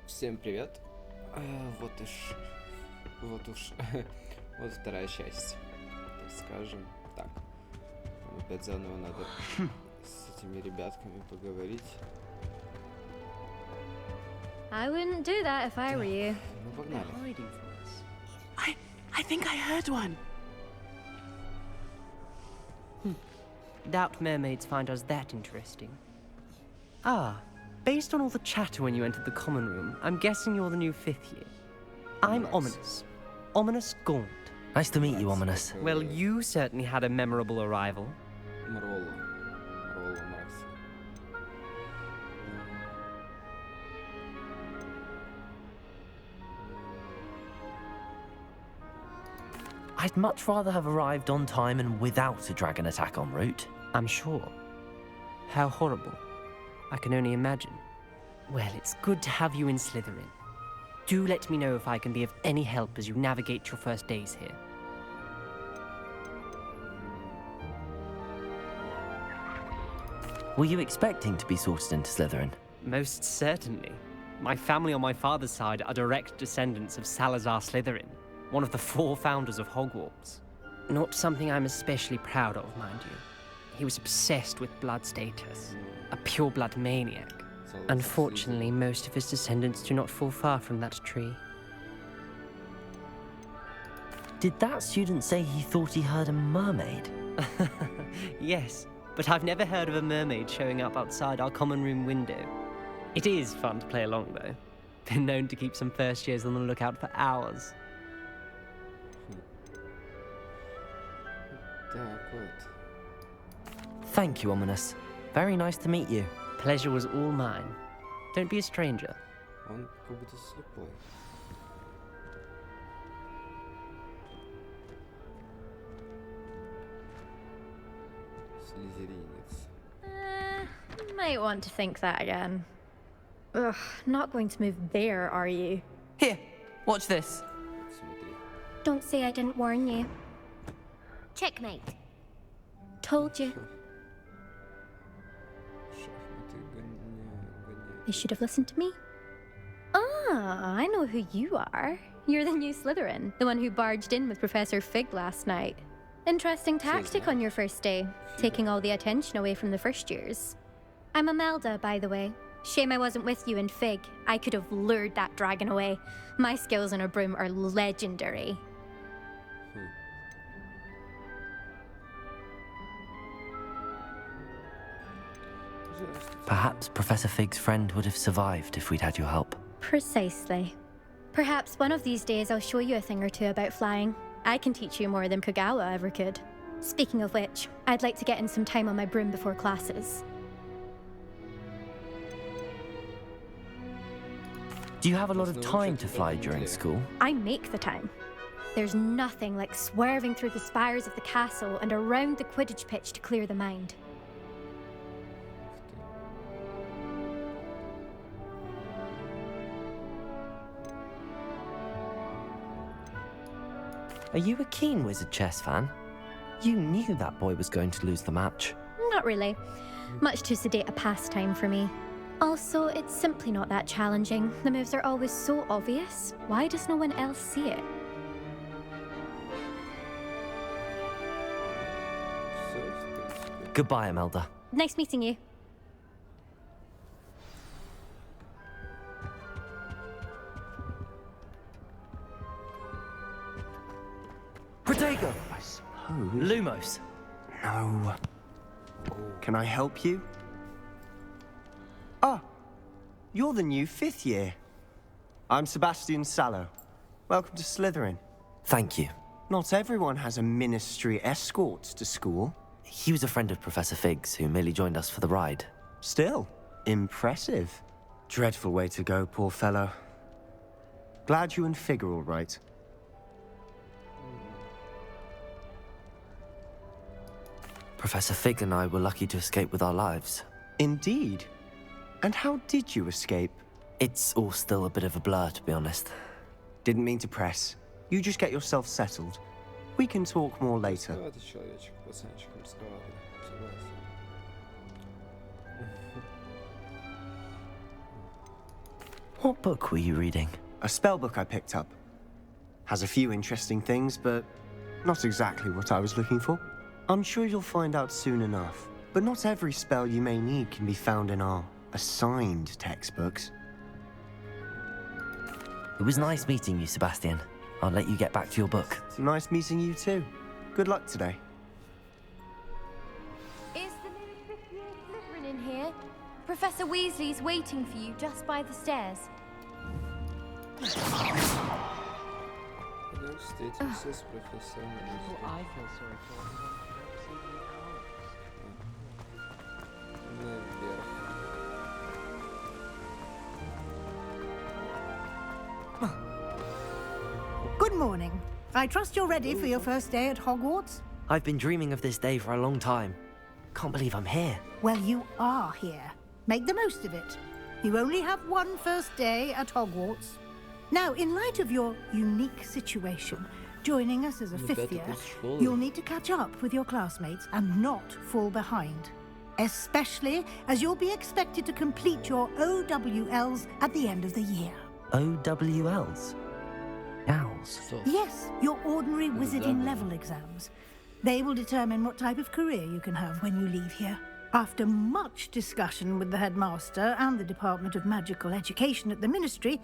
Всем привет. Вот уж вот вторая часть, так скажем. Так, нам опять заново надо с этими ребятками поговорить. I wouldn't do that if I were you. Ну, погнали. I think I heard one. Doubt mermaids find us that interesting. Ah, based on all the chatter when you entered the common room, I'm guessing you're the new 5th year. I'm Nice. Ominous. Ominous Gaunt. Nice to meet you, Ominous. Well, you certainly had a memorable arrival. Мролла Макс. I'd much rather have arrived on time and without a dragon attack en route. I'm sure. How horrible. I can only imagine. Well, it's good to have you in Slytherin. Do let me know if I can be of any help as you navigate your first days here. Were you expecting to be sorted into Slytherin? Most certainly. My family on my father's side are direct descendants of Salazar Slytherin, one of the 4 founders of Hogwarts. Not something I'm especially proud of, mind you. He was obsessed with blood status, a pure-blood maniac. Unfortunately, most of his descendants do not fall far from that tree. Did that student say he thought he heard a mermaid? Yes, but I've never heard of a mermaid showing up outside our common room window. It is fun to play along, though. Been known to keep some first years on the lookout for hours. Так вот. Thank you, Ominous. Very nice to meet you. Pleasure was all mine. Don't be a stranger. Он как будто слепой. Слизеринец. Might want to think that again. Ugh, not going to move there, are you? Here, watch this. Смотри. Don't say I didn't warn you. Checkmate. Told you. Шахматы гоняют. You should have listened to me. Ah, I know who you are. You're the new Slytherin, the one who barged in with Professor Fig last night. Interesting tactic on your first day, taking all the attention away from the first years. I'm Imelda, by the way. Shame I wasn't with you in Fig. I could have lured that dragon away. My skills on a broom are legendary. Perhaps Professor Fig's friend would have survived if we'd had your help. Precisely. Perhaps one of these days I'll show you a thing or two about flying. I can teach you more than Kagawa ever could. Speaking of which, I'd like to get in some time on my broom before classes. Do you have a lot of time to fly during school? I make the time. There's nothing like swerving through the spires of the castle and around the Quidditch pitch to clear the mind. Are you a keen Wizard chess fan? You knew that boy was going to lose the match. Not really. Much too sedate a pastime for me. Also, it's simply not that challenging. The moves are always so obvious. Why does no one else see it? Всё, в принципе. Goodbye, Imelda. Nice meeting you. Protego! I suppose. Lumos! No. Can I help you? Ah, you're the new 5th year. I'm Sebastian Sallow. Welcome to Slytherin. Thank you. Not everyone has a ministry escort to school. He was a friend of Professor Fig's who merely joined us for the ride. Still, impressive. Dreadful way to go, poor fellow. Glad you and Fig are all right. Professor Fig and I were lucky to escape with our lives. Indeed. And how did you escape? It's all still a bit of a blur, to be honest. Didn't mean to press. You just get yourself settled. We can talk more later. Давайте человечек, пацанчик, рисковатый. Согласен. What book were you reading? A spell book I picked up. Has a few interesting things, but not exactly what I was looking for. I'm sure you'll find out soon enough. But not every spell you may need can be found in our assigned textbooks. It was nice meeting you, Sebastian. I'll let you get back to your book. Nice meeting you too. Good luck today. Is the new fifth-year Slytherin in here? Professor Weasley's waiting for you just by the stairs. Когда встретимся с профессором Уизли. I feel sorry for him. Наверх. Good morning. I trust you're ready for your first day at Hogwarts? I've been dreaming of this day for a long time. Can't believe I'm here. Well, you are here. Make the most of it. You only have one first day at Hogwarts. Now, in light of your unique situation, joining us as a fifth year, you'll need to catch up with your classmates and not fall behind. Especially as you'll be expected to complete your OWLs at the end of the year. OWLs? Owls? Yes, your ordinary wizarding level exams. They will determine what type of career you can have when you leave here. After much discussion with the headmaster and the Department of Magical Education at the Ministry,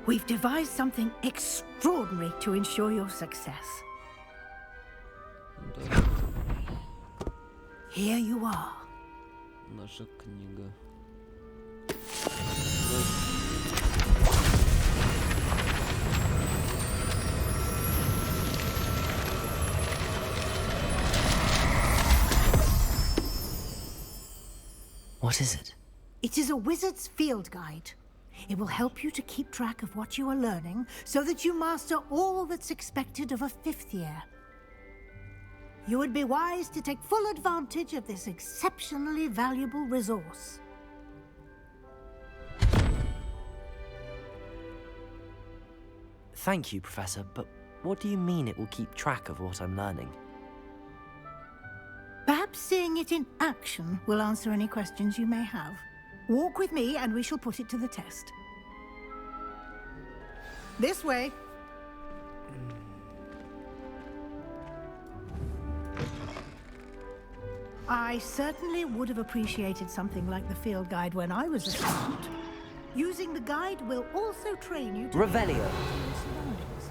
we've devised something extraordinary to ensure your success. Да, Here you are. наша книга. What is it? It is a wizard's field guide. It will help you to keep track of what you are learning so that you master all that's expected of a fifth year. You would be wise to take full advantage of this exceptionally valuable resource. Thank you, Professor, but what do you mean it will keep track of what I'm learning? Perhaps seeing it in action will answer any questions you may have. Walk with me and we shall put it to the test. This way. I certainly would have appreciated something like the field guide when I was a student. Using the guide will also train you to Revelio. your surroundings.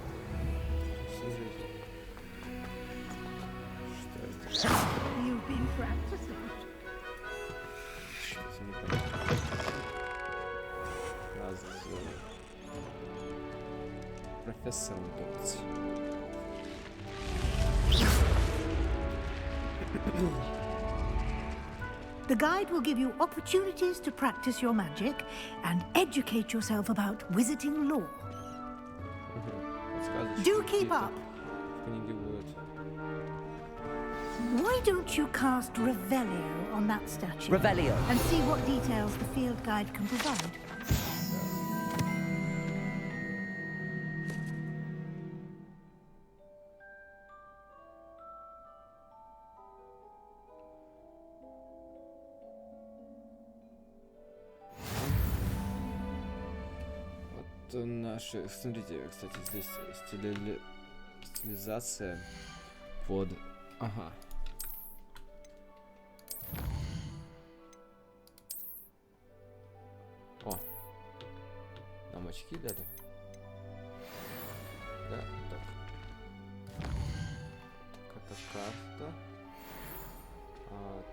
Что это? You've been practicing. Что-то непонятно. Нас профессором Докти. The guide will give you opportunities to practice your magic and educate yourself about wizarding lore. Подсказочки Do keep какие-то up. в книге будут. Why don't you cast Revelio on that statue? Revelio. And see what details the field guide can provide. Вот наши... Смотрите, кстати, здесь стилизация под... Ага. О! Нам очки дали? Да, так. Так, это карта.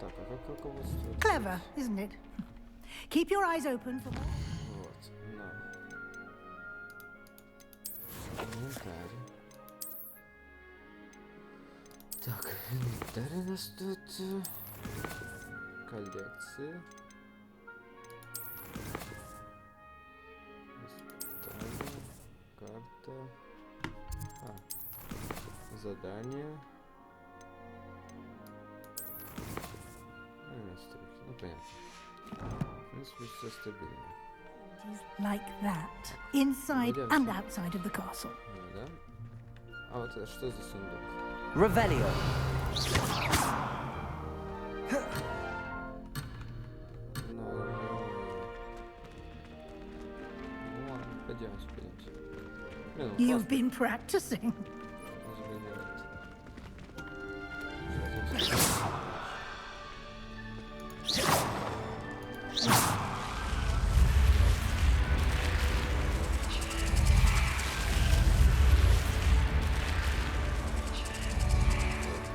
Так, а как руководство? Clever, isn't it? Keep your eyes open for more. Вот, на. Инвентарь. Так, инвентарь у нас тут. Коллекции. Испытание. Карта. Задание. Настройки. Ну, понятно. В принципе, все стабильно. Like that, inside Yes. and outside of the castle. Ну, да? А вот это что за сундук? Revelio. Ну, Идем, пойдемте. Блин, ну You've классно. been practicing.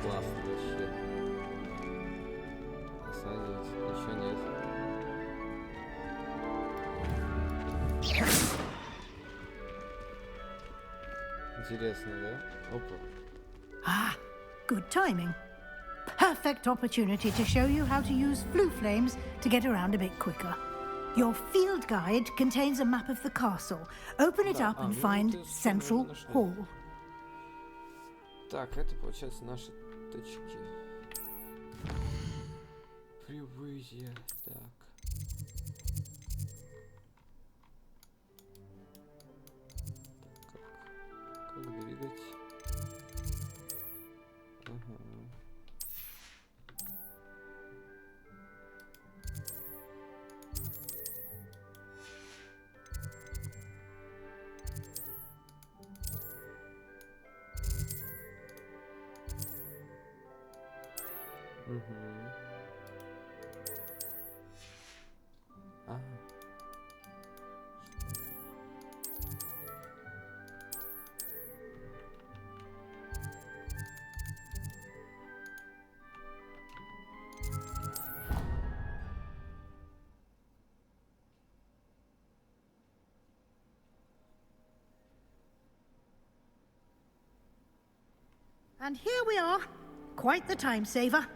Классно вообще. Посадить. Еще нет. Интересно, да? Опа. Ah, good timing. Perfect opportunity to show you how to use flue flames to get around a bit quicker. Your field guide contains a map of the castle. Open it up and find Central Hall. Так, это получается наши точки. Прибытие. Так. Как двигать? Ага. А. And here we are. Quite the time saver.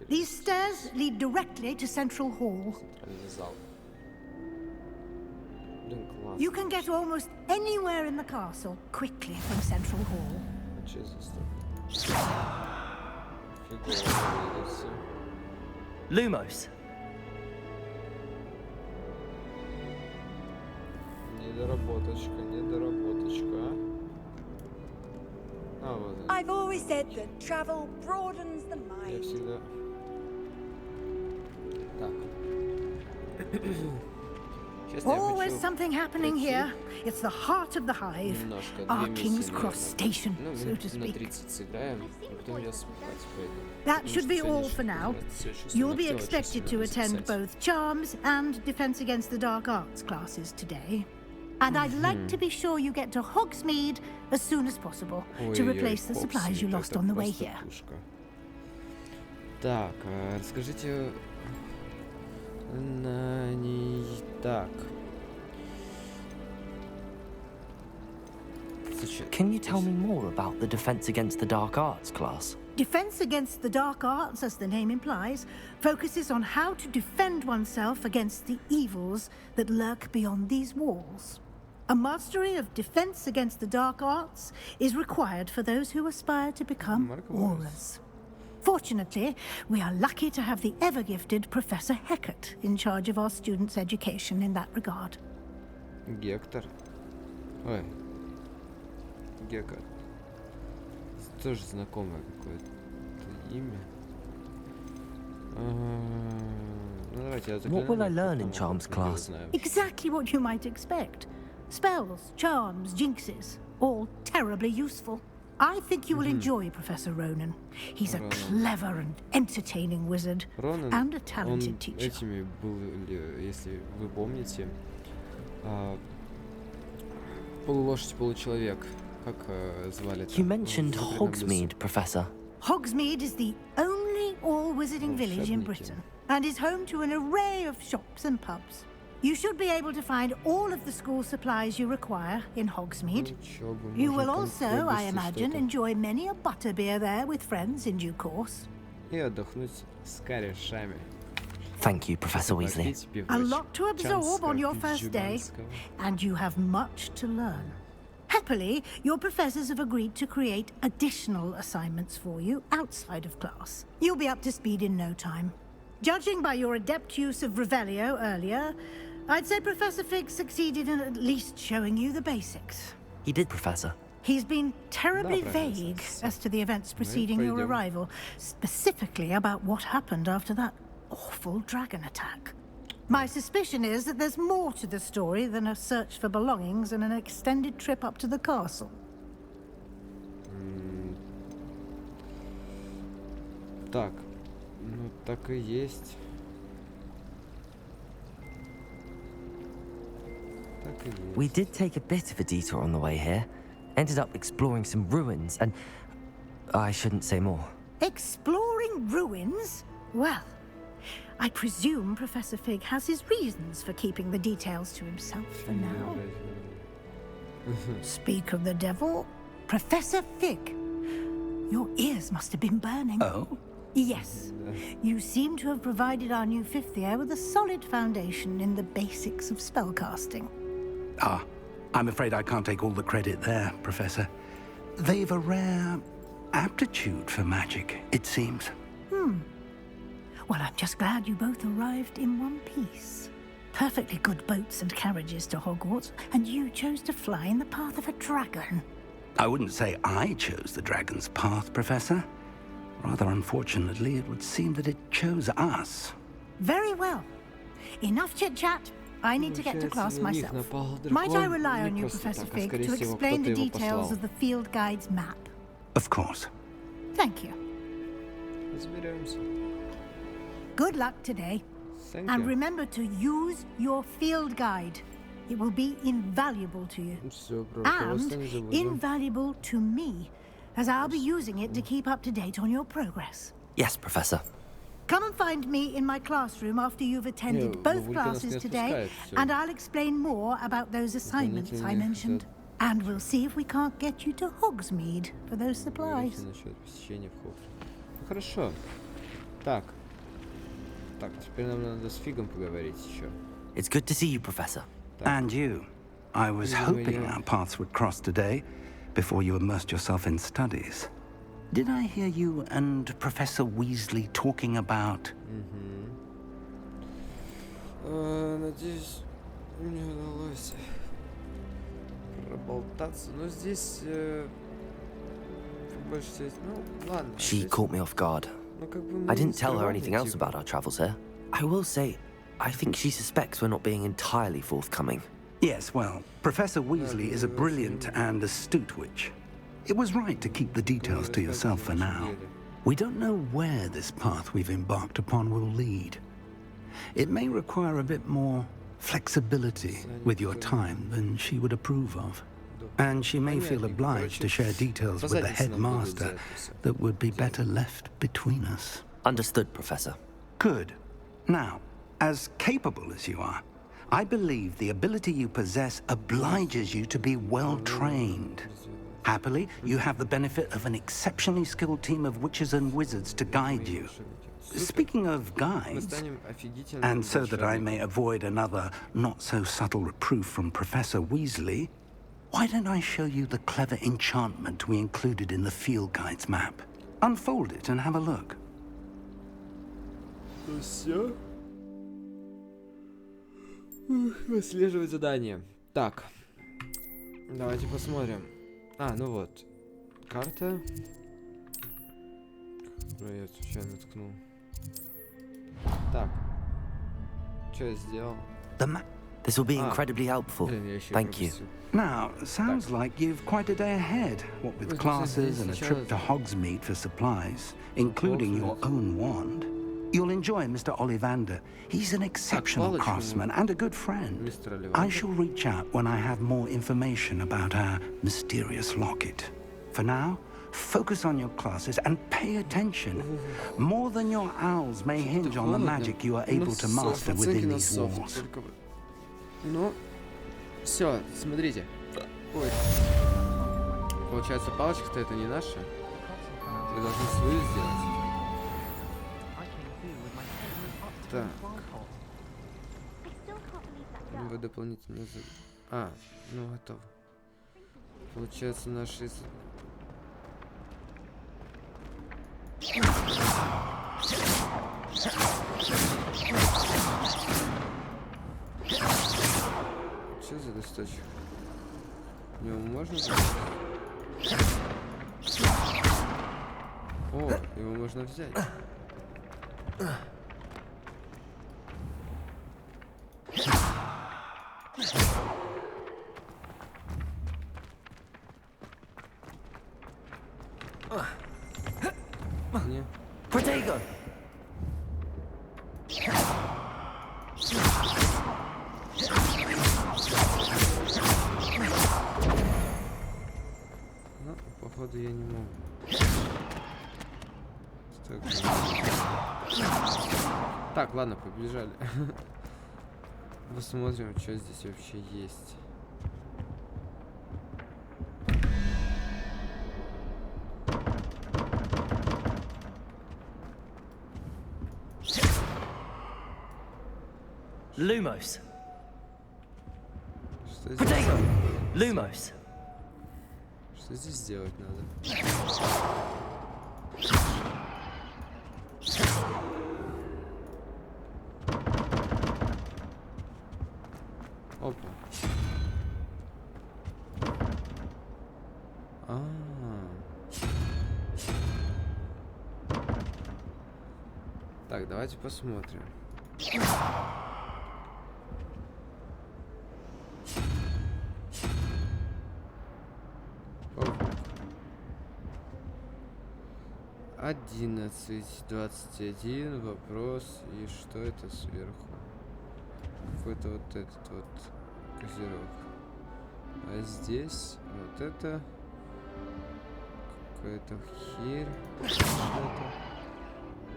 These stairs lead directly to Central Hall. Центральный зал. Блин, классно. You can get almost anywhere in the castle quickly from Central Hall. А что здесь такое? Фигово двигаться. Lumos. Недоработочка, недоработочка. А, вот. I've always said that travel broadens the Я mind. всегда... Так. Честно, я Always хочу something happening пройти here. It's the heart of the hive. немножко, Our 2 King's миссии, Cross наверное. Station, Ну, so минут to на speak. 30 сыграем, а потом я спать пойду. That Потому should что be all сегодня for now. всё чувствую, You'll на be кто очень expected to сильно attend записать. both Charms and Defense Against the Dark Arts classes today. And I'd like to be sure you get to Hogsmeade as soon as possible to Ой-ой-ой, replace the supplies you Хоксмит, lost это on the way просто here. пушка. Так, расскажите... Так. Can you tell me more about the Defense Against the Dark Arts class? Defense Against the Dark Arts, as the name implies, focuses on how to defend oneself against the evils that lurk beyond these walls. A mastery of Defense Against the Dark Arts is required for those who aspire to become Aurors. Fortunately, we are lucky to have the ever-gifted Professor Heckert in charge of our students' education in that regard. Гектор. Ой. Гекат. Тоже знакомое какое-то имя. Ну давайте я What will I загляну, learn in потом Charms я class? узнаю. Exactly what you might expect. Spells, charms, jinxes, all terribly useful. I think you will enjoy Professor Ronan. He's a Ronan. clever and entertaining wizard Ронан, and a он talented teacher. этими был, если вы помните, полулошадь, получеловек. Как звали это? You mentioned В Запретном лесу. Hogsmeade, Professor. Hogsmeade is the only all-wizarding village in Волшебники. Britain and is home to an array of shops and pubs. You should be able to find all of the school supplies you require in Hogsmeade. Учёба, You можно will там also, I приобрести imagine, что-то. enjoy many a butterbeer there with friends in due course. И отдохнуть с корешами. Thank you, Professor Weasley. Попить A пивочек lot to absorb on your first day, Чанского. and you have much to learn. Happily, your professors have agreed to create additional assignments for you outside of class. You'll be up to speed in no time. Judging by your adept use of Revelio earlier, I'd say Professor Fig succeeded in at least showing you the basics. He did, Professor. He's been terribly Да, vague профессор. as to the events preceding your пойдем. arrival, specifically about what happened after that awful dragon attack. My suspicion is that there's more to the story than a search for belongings and an extended trip up to the castle. Так, ну так и есть. Так и есть. We did take a bit of a detour on the way here. Ended up exploring some ruins and... I shouldn't say more. Exploring ruins? Well, I presume Professor Fig has his reasons for keeping the details to himself for now. Speak of the devil, Professor Fig. Your ears must have been burning. Oh? Yes. You seem to have provided our new fifth year with a solid foundation in the basics of spellcasting. Ah, I'm afraid I can't take all the credit there, Professor. They've a rare aptitude for magic, it seems. Well, I'm just glad you both arrived in one piece. Perfectly good boats and carriages to Hogwarts, and you chose to fly in the path of a dragon. I wouldn't say I chose the dragon's path, Professor. Rather unfortunately, it would seem that it chose us. Very well. Enough chit-chat. I need to get to class myself. Might I rely on you, Professor Fig, to explain the details of the field guide's map? Of course. Thank you. Разберемся. Good luck today. Thank And you. remember to use your field guide. It will be invaluable to you. Всё, про And руководство не забудем. invaluable to me, as I'll be using it to keep up to date on your progress. Yes, Professor. Come and find me in my classroom after you've attended Не, both Вулька нас classes не today, отпускает, всё. and I'll explain more about those assignments I Дополнительные mentioned. And we'll see if we can't get you to Hogsmeade for those supplies. Говорите насчет посещения в Хогвартс. Ну, хорошо. Так. Так, теперь нам надо с Фигом поговорить еще. It's good to see you, Professor. And you. I was Yeah, hoping yeah. our paths would cross today, before you immersed yourself in studies. Did I hear you and Professor Weasley talking about... Надеюсь, мне удалось проболтаться. Но здесь... по большей части... Ну, ладно. She здесь, caught me off guard. ну, как бы мы I не didn't tell her скрываем anything else мотивы. about our travels here. I will say, I think she suspects we're not being entirely forthcoming. Yes, well, Professor Weasley is a brilliant and astute witch. It was right to keep the details to yourself for now. We don't know where this path we've embarked upon will lead. It may require a bit more flexibility with your time than she would approve of. And she may feel obliged to share details with the headmaster that would be better left between us. Understood, Professor. Good. Now, as capable as you are, I believe the ability you possess obliges you to be well-trained. Happily, you have the benefit of an exceptionally skilled team of witches and wizards to guide you. Speaking of guides, and so that I may avoid another not-so-subtle reproof from Professor Weasley, why don't I show you the clever enchantment we included in the field guide's map? Unfold it and have a look. Все. Выслеживать задание. Так. Давайте посмотрим. А, ну вот. Карта. Которую я случайно ткнул. Так. Что я сделал? The map. This will be incredibly helpful. Блин, я еще и Thank you. пропустил. Now, sounds like you've quite a day ahead, what with classes and a trip to Hogsmeade for supplies, including your own wand. You'll enjoy Mr. Ollivander. He's an exceptional палочку, craftsman and a good friend. Мистер Оливандер. I shall reach out when I have more information about our mysterious locket. For now, focus on your classes and pay attention. More than your owls may hinge on the magic you are able to master within these walls. Ну, все, смотрите. Ой. Получается, палочка-то это не наша. Мы должны свою сделать. Так. Ну, вы дополнительно... А, ну готово. Получается, наши... Что за листочек? В него можно? О, его можно взять. Не. Protego! Ну, походу я не могу. Так, ладно, побежали. Посмотрим, что здесь вообще есть. Lumos. Что здесь? Protego! Lumos. Что здесь делать надо? Опа. Так, давайте посмотрим. Паук. 11:21. Вопрос. И что это сверху? Какой-то вот этот вот козерог. А здесь вот это какая-то херь.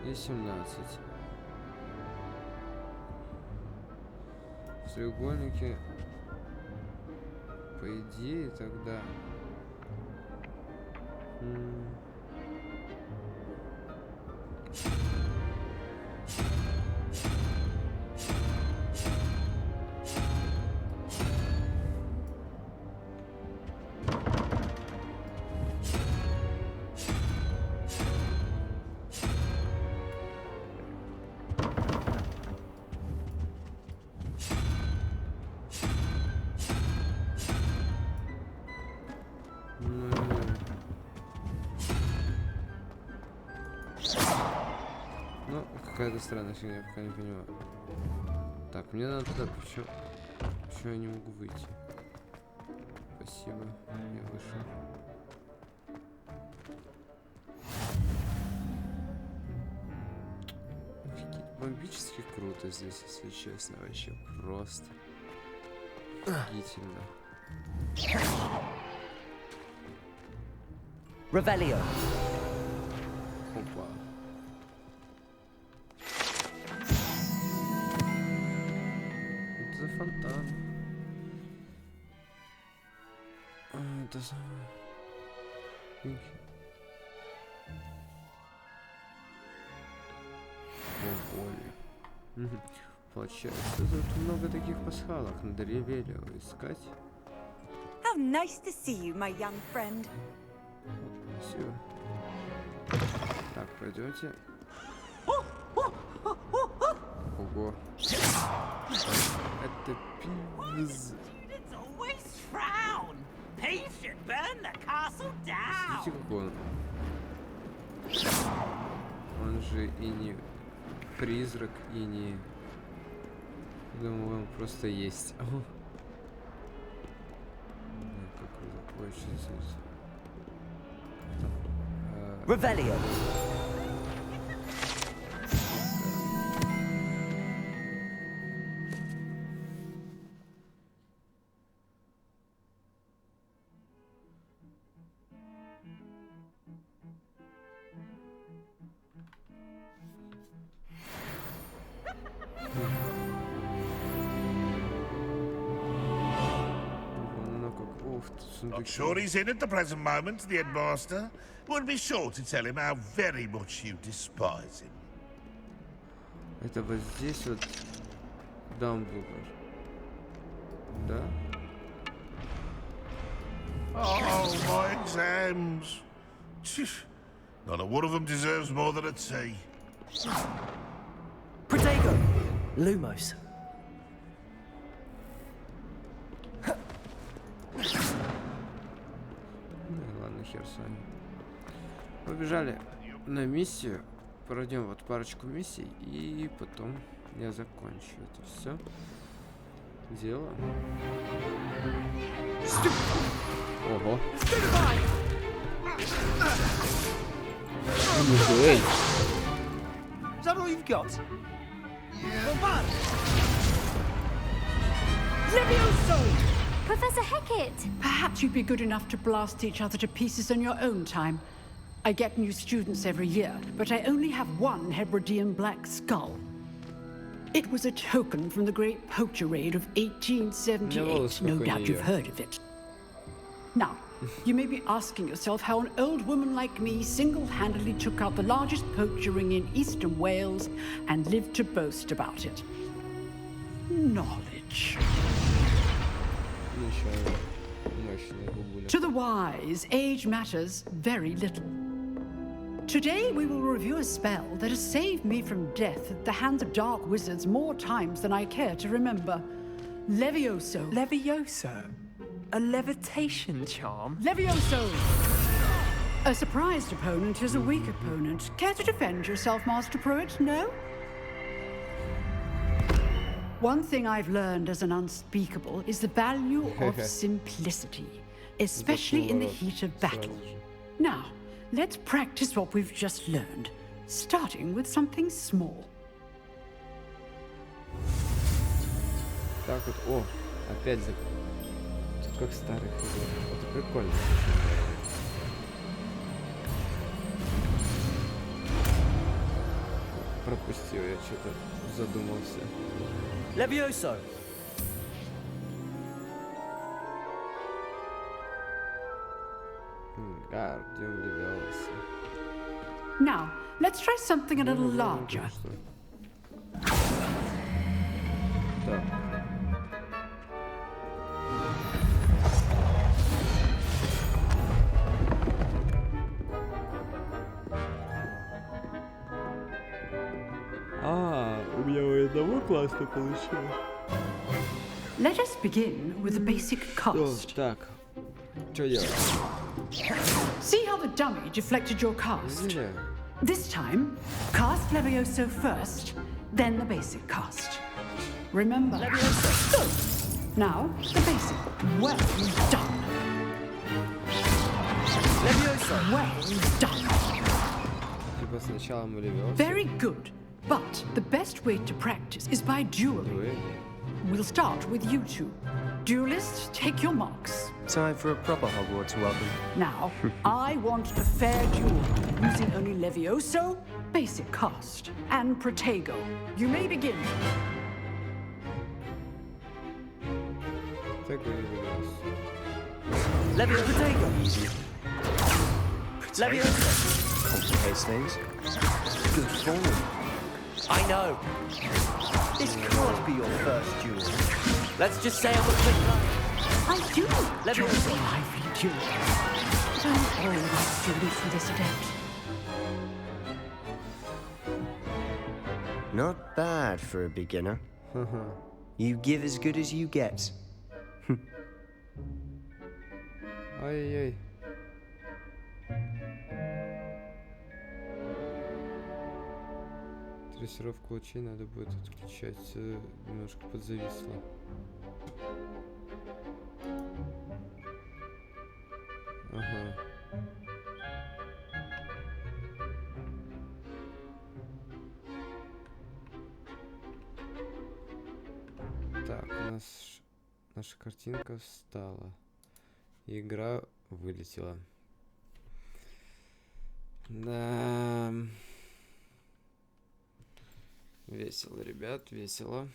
И 17. В треугольнике, по идее, тогда ну, какая-то странная фигня, я пока не понимаю. Так, мне надо туда, почему я не могу выйти? Спасибо, я вышел. Офигеть, бомбически круто здесь, если честно, вообще просто офигительно. Revelio. Опа. Это за фонтан. Это самое. О, боли. Получается, тут много таких пасхалок. Надо Ревелио искать. How nice to see you, my young friend. Спасибо. Так, пойдемте. Ого. Это пиздец. Видите, как он? Он же и не призрак, и не... Думаю, он просто есть. Как закончится? Revelio. Not sure he's in at the present moment, the headmaster. Would be sure to tell him how very much you despise him. Это вот здесь вот Дамблдор. Да? Oh, my exams. Not a one of them deserves more than a tea. Protego. Lumos. Ладно, хер с вами. Побежали на миссию. Пройдем вот парочку миссий. И потом я закончу это все. дело. Ого. Эй! Is that all you've got? Yeah. Levioso! Professor Hecat! Perhaps you'd be good enough to blast each other to pieces in your own time. I get new students every year, but I only have one Hebridean black skull. It was a token from the Great Poacher Raid of 1878. No doubt you've heard of it. Now, you may be asking yourself how an old woman like me single-handedly took out the largest poacher ring in eastern Wales and lived to boast about it. Knowledge. To the wise, age matters very little. Today we will review a spell that has saved me from death at the hands of dark wizards more times than I care to remember. Levioso. Levioso? A levitation charm? Levioso! A surprised opponent is a weak opponent. Care to defend yourself, Master Pruitt? No? One thing I've learned as an unspeakable is the value of simplicity, especially in the heat of battle. Now, let's practice what we've just learned, starting with something small. Так вот, о, опять за... Тут как старый ходил. Это прикольно. Пропустил, я что-то задумался. Levioso! Guardian Leviosa. Now, let's try something a little larger. Так. У меня у одного классно получилось. Let us begin with the basic cast. Так, что делать? See how the dummy deflected your cast? This time, cast Levioso first, then the basic cast. Remember, Levioso. Good. Now, the basic. Well done. Levioso. Well done. Типа сначала мы Левиоса. Very good. But the best way to practice is by dueling. We'll start with you two. Duelists, take your marks. Time for a proper Hogwarts welcome. Now, I want a fair duel, using only Levioso, basic cast, and Protego. You may begin. Levioso. Protego. Levioso. Complicates things. Good form. I know. This can't be your first duel. Let's just say I'm a quick guy. I do Levioso. enjoy a lively duel. Don't all my students for this event. Not bad for a beginner. You give as good as you get. Ай-яй-яй. Дрессировку лучей надо будет отключать. Немножко подзависло. Ага. Так, у нас наша картинка встала. Игра вылетела. Да. Весело, ребят, весело.